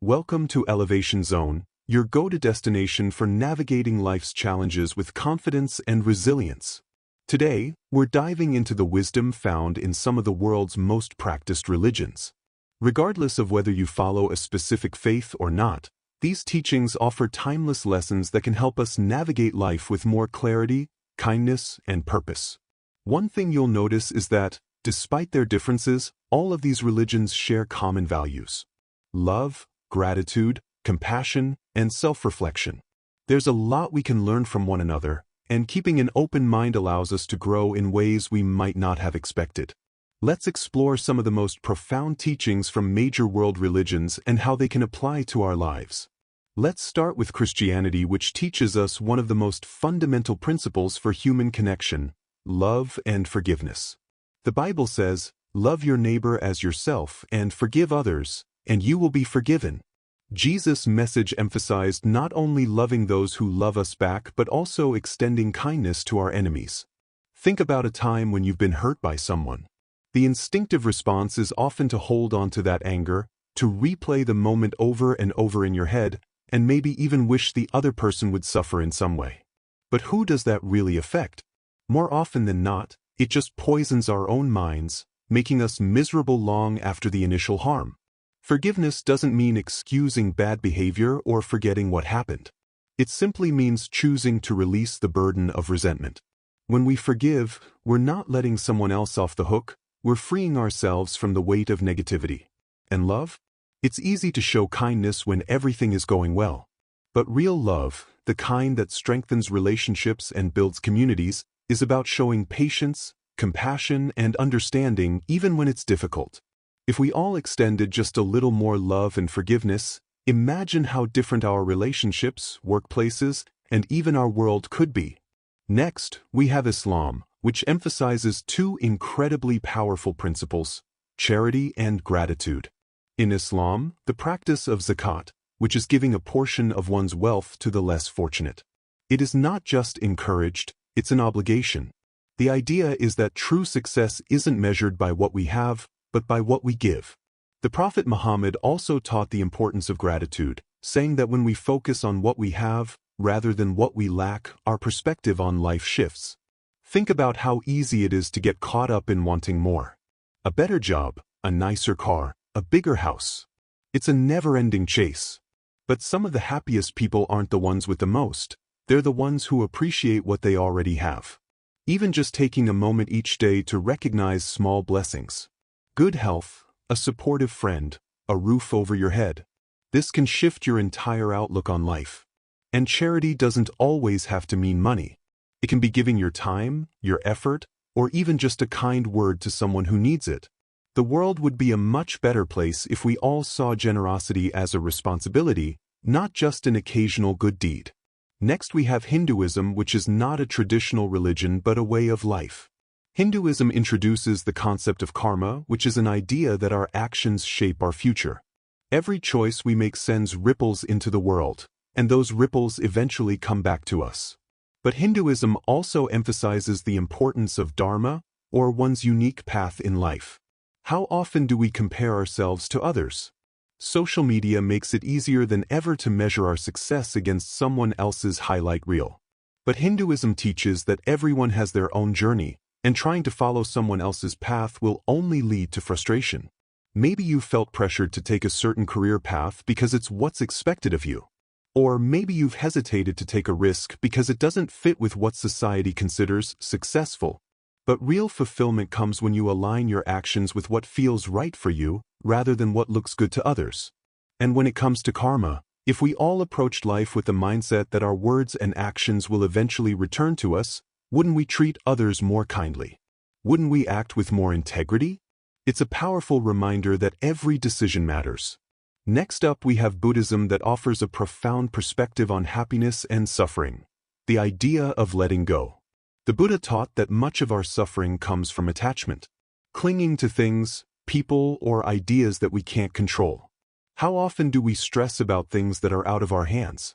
Welcome to Elevation Zone, your go-to destination for navigating life's challenges with confidence and resilience. Today, we're diving into the wisdom found in some of the world's most practiced religions. Regardless of whether you follow a specific faith or not, these teachings offer timeless lessons that can help us navigate life with more clarity, kindness, and purpose. One thing you'll notice is that, despite their differences, all of these religions share common values: love, gratitude, compassion, and self-reflection. There's a lot we can learn from one another, and keeping an open mind allows us to grow in ways we might not have expected. Let's explore some of the most profound teachings from major world religions and how they can apply to our lives. Let's start with Christianity, which teaches us one of the most fundamental principles for human connection: love and forgiveness. The Bible says, "Love your neighbor as yourself and forgive others, and you will be forgiven." Jesus' message emphasized not only loving those who love us back but also extending kindness to our enemies. Think about a time when you've been hurt by someone. The instinctive response is often to hold on to that anger, to replay the moment over and over in your head, and maybe even wish the other person would suffer in some way. But who does that really affect? More often than not, it just poisons our own minds, making us miserable long after the initial harm. Forgiveness doesn't mean excusing bad behavior or forgetting what happened. It simply means choosing to release the burden of resentment. When we forgive, we're not letting someone else off the hook, we're freeing ourselves from the weight of negativity. And love? It's easy to show kindness when everything is going well. But real love, the kind that strengthens relationships and builds communities, is about showing patience, compassion, and understanding even when it's difficult. If we all extended just a little more love and forgiveness, imagine how different our relationships, workplaces, and even our world could be. Next, we have Islam, which emphasizes two incredibly powerful principles: charity and gratitude. In Islam, the practice of zakat, which is giving a portion of one's wealth to the less fortunate. It is not just encouraged, it's an obligation. The idea is that true success isn't measured by what we have, but by what we give. The Prophet Muhammad also taught the importance of gratitude, saying that when we focus on what we have, rather than what we lack, our perspective on life shifts. Think about how easy it is to get caught up in wanting more. A better job, a nicer car, a bigger house. It's a never-ending chase. But some of the happiest people aren't the ones with the most. They're the ones who appreciate what they already have. Even just taking a moment each day to recognize small blessings. Good health, a supportive friend, a roof over your head. This can shift your entire outlook on life. And charity doesn't always have to mean money. It can be giving your time, your effort, or even just a kind word to someone who needs it. The world would be a much better place if we all saw generosity as a responsibility, not just an occasional good deed. Next we have Hinduism, which is not a traditional religion but a way of life. Hinduism introduces the concept of karma, which is an idea that our actions shape our future. Every choice we make sends ripples into the world, and those ripples eventually come back to us. But Hinduism also emphasizes the importance of dharma, or one's unique path in life. How often do we compare ourselves to others? Social media makes it easier than ever to measure our success against someone else's highlight reel. But Hinduism teaches that everyone has their own journey, and trying to follow someone else's path will only lead to frustration. Maybe you felt pressured to take a certain career path because it's what's expected of you. Or maybe you've hesitated to take a risk because it doesn't fit with what society considers successful. But real fulfillment comes when you align your actions with what feels right for you, rather than what looks good to others. And when it comes to karma, if we all approached life with the mindset that our words and actions will eventually return to us, wouldn't we treat others more kindly? Wouldn't we act with more integrity? It's a powerful reminder that every decision matters. Next up we have Buddhism, that offers a profound perspective on happiness and suffering. The idea of letting go. The Buddha taught that much of our suffering comes from attachment. Clinging to things, people, or ideas that we can't control. How often do we stress about things that are out of our hands?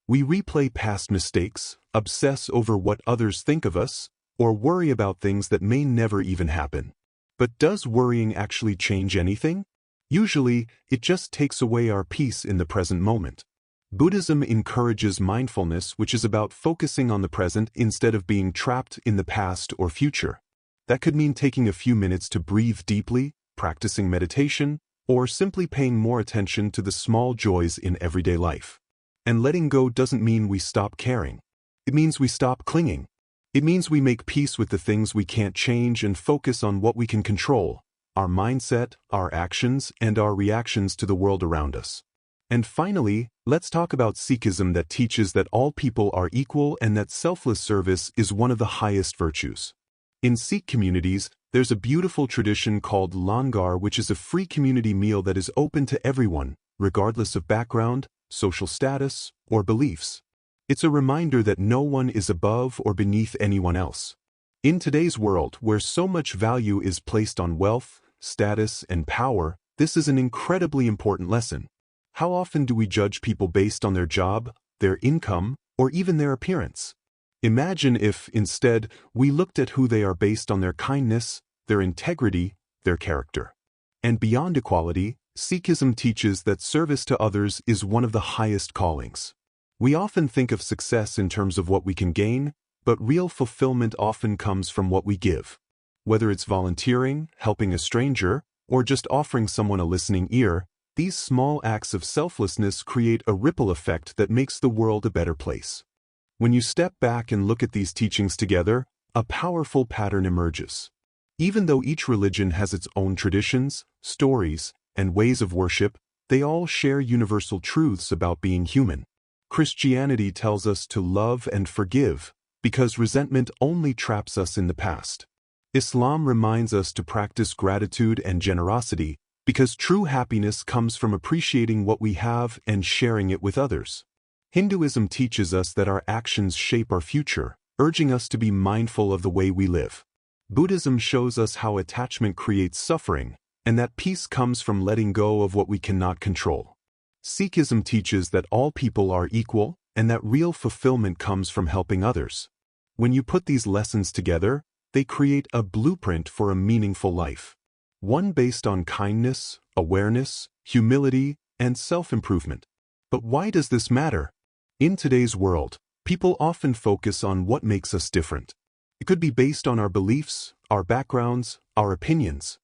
We replay past mistakes, obsess over what others think of us, or worry about things that may never even happen. But does worrying actually change anything? Usually, it just takes away our peace in the present moment. Buddhism encourages mindfulness, which is about focusing on the present instead of being trapped in the past or future. That could mean taking a few minutes to breathe deeply, practicing meditation, or simply paying more attention to the small joys in everyday life. And letting go doesn't mean we stop caring. It means we stop clinging. It means we make peace with the things we can't change and focus on what we can control: our mindset, our actions, and our reactions to the world around us. And finally, let's talk about Sikhism, that teaches that all people are equal and that selfless service is one of the highest virtues. In Sikh communities, there's a beautiful tradition called langar, which is a free community meal that is open to everyone, regardless of background, social status, or beliefs. It's a reminder that no one is above or beneath anyone else. In today's world, where so much value is placed on wealth, status, and power, this is an incredibly important lesson. How often do we judge people based on their job, their income, or even their appearance? Imagine if, instead, we looked at who they are based on their kindness, their integrity, their character. And beyond equality, Sikhism teaches that service to others is one of the highest callings. We often think of success in terms of what we can gain, but real fulfillment often comes from what we give. Whether it's volunteering, helping a stranger, or just offering someone a listening ear, these small acts of selflessness create a ripple effect that makes the world a better place. When you step back and look at these teachings together, a powerful pattern emerges. Even though each religion has its own traditions, stories, and ways of worship, they all share universal truths about being human. Christianity tells us to love and forgive, because resentment only traps us in the past. Islam reminds us to practice gratitude and generosity, because true happiness comes from appreciating what we have and sharing it with others. Hinduism teaches us that our actions shape our future, urging us to be mindful of the way we live. Buddhism shows us how attachment creates suffering, and that peace comes from letting go of what we cannot control. Sikhism teaches that all people are equal, and that real fulfillment comes from helping others. When you put these lessons together, they create a blueprint for a meaningful life. One based on kindness, awareness, humility, and self-improvement. But why does this matter? In today's world, people often focus on what makes us different. It could be based on our beliefs, our backgrounds, our opinions.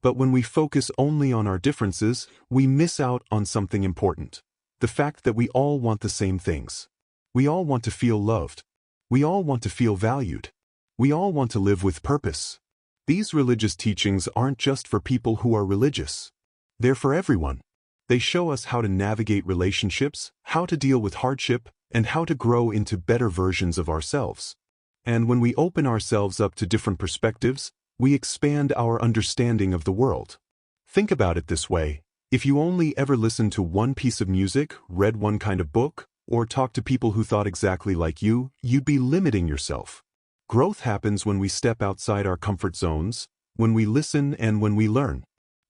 But when we focus only on our differences, we miss out on something important: the fact that we all want the same things. We all want to feel loved. We all want to feel valued. We all want to live with purpose. These religious teachings aren't just for people who are religious. They're for everyone. They show us how to navigate relationships, how to deal with hardship, and how to grow into better versions of ourselves. And when we open ourselves up to different perspectives, we expand our understanding of the world. Think about it this way: if you only ever listened to one piece of music, read one kind of book, or talked to people who thought exactly like you, you'd be limiting yourself. Growth happens when we step outside our comfort zones, when we listen, and when we learn.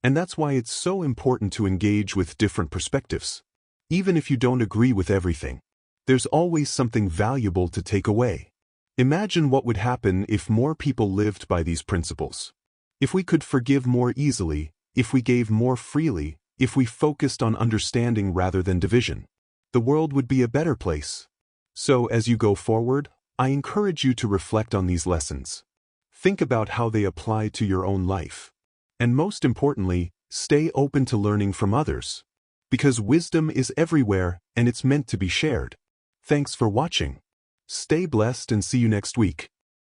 And that's why it's so important to engage with different perspectives. Even if you don't agree with everything, there's always something valuable to take away. Imagine what would happen if more people lived by these principles. If we could forgive more easily, if we gave more freely, if we focused on understanding rather than division, the world would be a better place. So as you go forward, I encourage you to reflect on these lessons. Think about how they apply to your own life. And most importantly, stay open to learning from others. Because wisdom is everywhere, and it's meant to be shared. Thanks for watching. Stay blessed and see you next week.